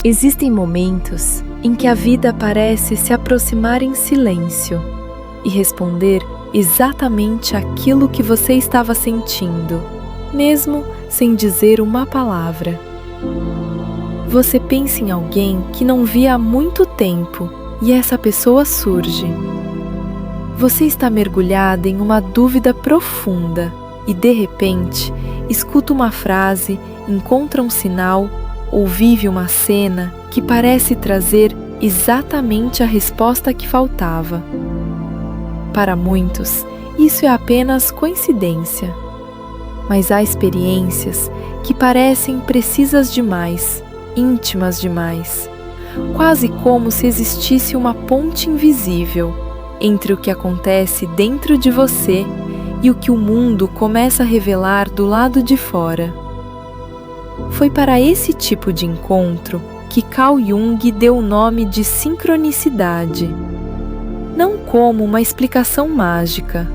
Existem momentos em que a vida parece se aproximar em silêncio e responder exatamente aquilo que você estava sentindo, mesmo sem dizer uma palavra. Você pensa em alguém que não via há muito tempo e essa pessoa surge. Você está mergulhada em uma dúvida profunda e, de repente, escuta uma frase, encontra um sinal ou vive uma cena que parece trazer exatamente a resposta que faltava. Para muitos, isso é apenas coincidência. Mas há experiências que parecem precisas demais, íntimas demais, quase como se existisse uma ponte invisível entre o que acontece dentro de você e o que o mundo começa a revelar do lado de fora. Foi para esse tipo de encontro que Carl Jung deu o nome de sincronicidade. Não como uma explicação mágica,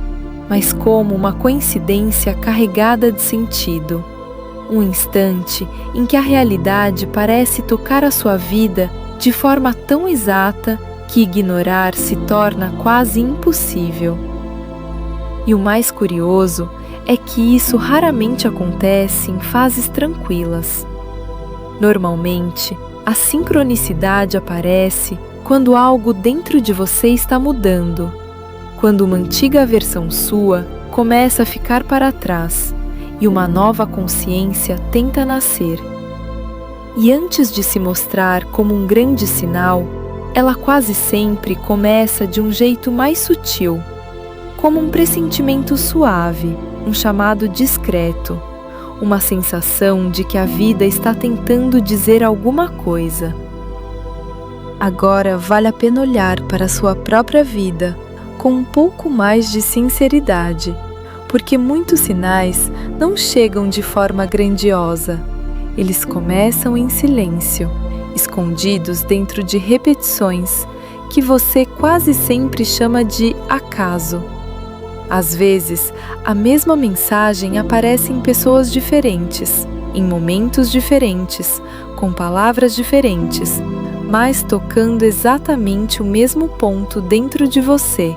mas como uma coincidência carregada de sentido. Um instante em que a realidade parece tocar a sua vida de forma tão exata que ignorar se torna quase impossível. E o mais curioso é que isso raramente acontece em fases tranquilas. Normalmente, a sincronicidade aparece quando algo dentro de você está mudando, quando uma antiga versão sua começa a ficar para trás e uma nova consciência tenta nascer. E antes de se mostrar como um grande sinal, ela quase sempre começa de um jeito mais sutil, como um pressentimento suave, um chamado discreto, uma sensação de que a vida está tentando dizer alguma coisa. Agora vale a pena olhar para a sua própria vida com um pouco mais de sinceridade, porque muitos sinais não chegam de forma grandiosa. Eles começam em silêncio, escondidos dentro de repetições que você quase sempre chama de acaso. Às vezes, a mesma mensagem aparece em pessoas diferentes, em momentos diferentes, com palavras diferentes, mas tocando exatamente o mesmo ponto dentro de você.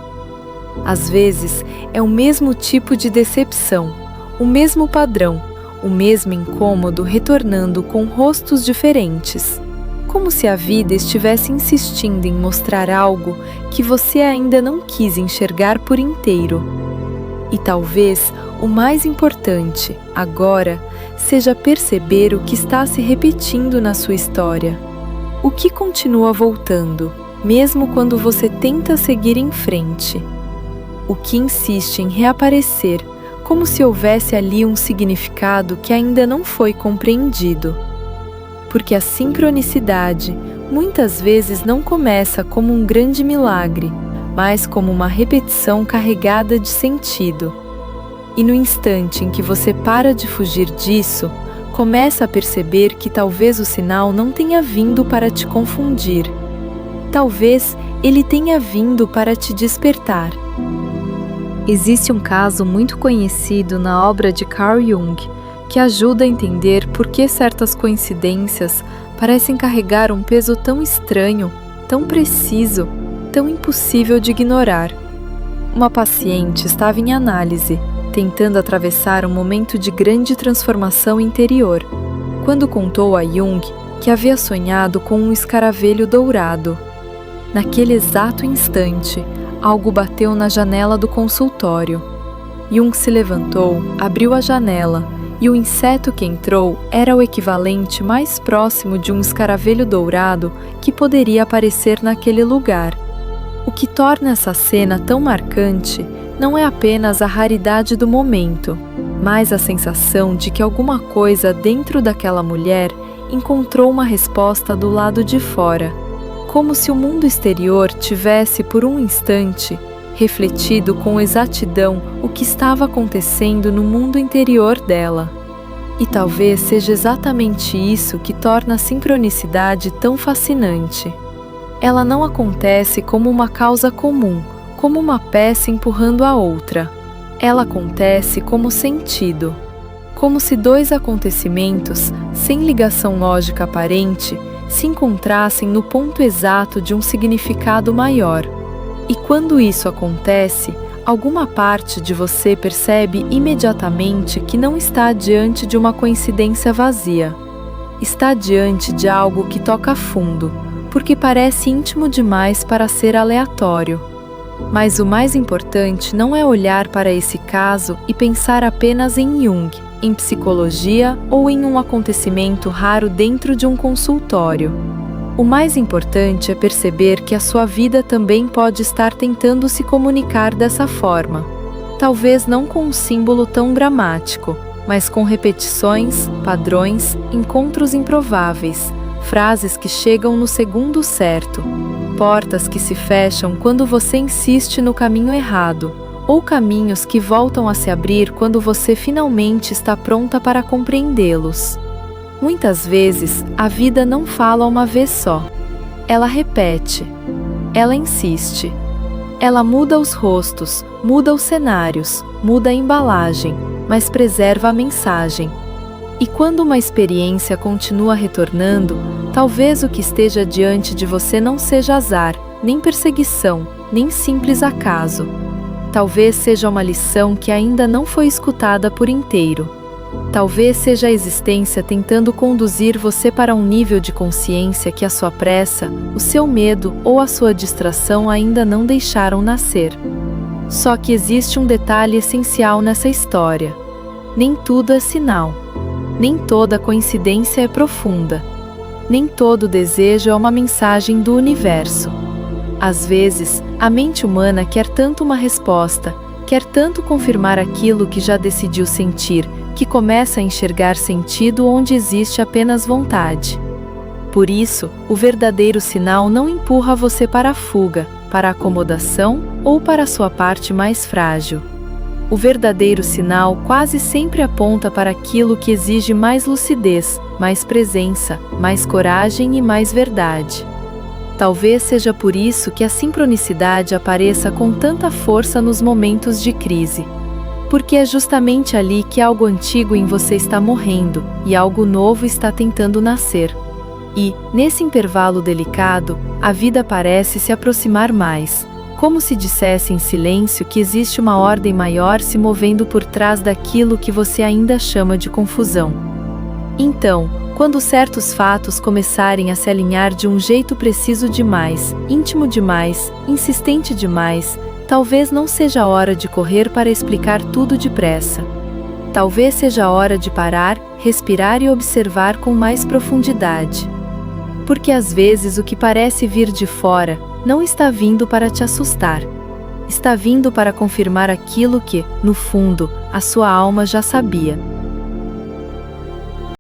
Às vezes, é o mesmo tipo de decepção, o mesmo padrão, o mesmo incômodo retornando com rostos diferentes, como se a vida estivesse insistindo em mostrar algo que você ainda não quis enxergar por inteiro. E talvez o mais importante, agora, seja perceber o que está se repetindo na sua história. O que continua voltando, mesmo quando você tenta seguir em frente. O que insiste em reaparecer, como se houvesse ali um significado que ainda não foi compreendido. Porque a sincronicidade muitas vezes não começa como um grande milagre, mas como uma repetição carregada de sentido. E no instante em que você para de fugir disso, começa a perceber que talvez o sinal não tenha vindo para te confundir. Talvez ele tenha vindo para te despertar. Existe um caso muito conhecido na obra de Carl Jung que ajuda a entender por que certas coincidências parecem carregar um peso tão estranho, tão preciso, tão impossível de ignorar. Uma paciente estava em análise, tentando atravessar um momento de grande transformação interior, quando contou a Jung que havia sonhado com um escaravelho dourado. Naquele exato instante, algo bateu na janela do consultório. Jung se levantou, abriu a janela, e o inseto que entrou era o equivalente mais próximo de um escaravelho dourado que poderia aparecer naquele lugar. O que torna essa cena tão marcante não é apenas a raridade do momento, mas a sensação de que alguma coisa dentro daquela mulher encontrou uma resposta do lado de fora, como se o mundo exterior tivesse, por um instante, refletido com exatidão o que estava acontecendo no mundo interior dela. E talvez seja exatamente isso que torna a sincronicidade tão fascinante. Ela não acontece como uma causa comum, como uma peça empurrando a outra. Ela acontece como sentido, como se dois acontecimentos, sem ligação lógica aparente, se encontrassem no ponto exato de um significado maior. E quando isso acontece, alguma parte de você percebe imediatamente que não está diante de uma coincidência vazia. Está diante de algo que toca fundo, porque parece íntimo demais para ser aleatório. Mas o mais importante não é olhar para esse caso e pensar apenas em Jung, em psicologia ou em um acontecimento raro dentro de um consultório. O mais importante é perceber que a sua vida também pode estar tentando se comunicar dessa forma. Talvez não com um símbolo tão dramático, mas com repetições, padrões, encontros improváveis, frases que chegam no segundo certo, portas que se fecham quando você insiste no caminho errado, ou caminhos que voltam a se abrir quando você finalmente está pronta para compreendê-los. Muitas vezes, a vida não fala uma vez só. Ela repete. Ela insiste. Ela muda os rostos, muda os cenários, muda a embalagem, mas preserva a mensagem. E quando uma experiência continua retornando, talvez o que esteja diante de você não seja azar, nem perseguição, nem simples acaso. Talvez seja uma lição que ainda não foi escutada por inteiro. Talvez seja a existência tentando conduzir você para um nível de consciência que a sua pressa, o seu medo ou a sua distração ainda não deixaram nascer. Só que existe um detalhe essencial nessa história. Nem tudo é sinal. Nem toda coincidência é profunda. Nem todo desejo é uma mensagem do universo. Às vezes, a mente humana quer tanto uma resposta, quer tanto confirmar aquilo que já decidiu sentir, que começa a enxergar sentido onde existe apenas vontade. Por isso, o verdadeiro sinal não empurra você para a fuga, para a acomodação ou para a sua parte mais frágil. O verdadeiro sinal quase sempre aponta para aquilo que exige mais lucidez, mais presença, mais coragem e mais verdade. Talvez seja por isso que a sincronicidade apareça com tanta força nos momentos de crise. Porque é justamente ali que algo antigo em você está morrendo, e algo novo está tentando nascer. E, nesse intervalo delicado, a vida parece se aproximar mais, como se dissesse em silêncio que existe uma ordem maior se movendo por trás daquilo que você ainda chama de confusão. Então, quando certos fatos começarem a se alinhar de um jeito preciso demais, íntimo demais, insistente demais, talvez não seja a hora de correr para explicar tudo depressa. Talvez seja a hora de parar, respirar e observar com mais profundidade. Porque às vezes o que parece vir de fora, não está vindo para te assustar. Está vindo para confirmar aquilo que, no fundo, a sua alma já sabia.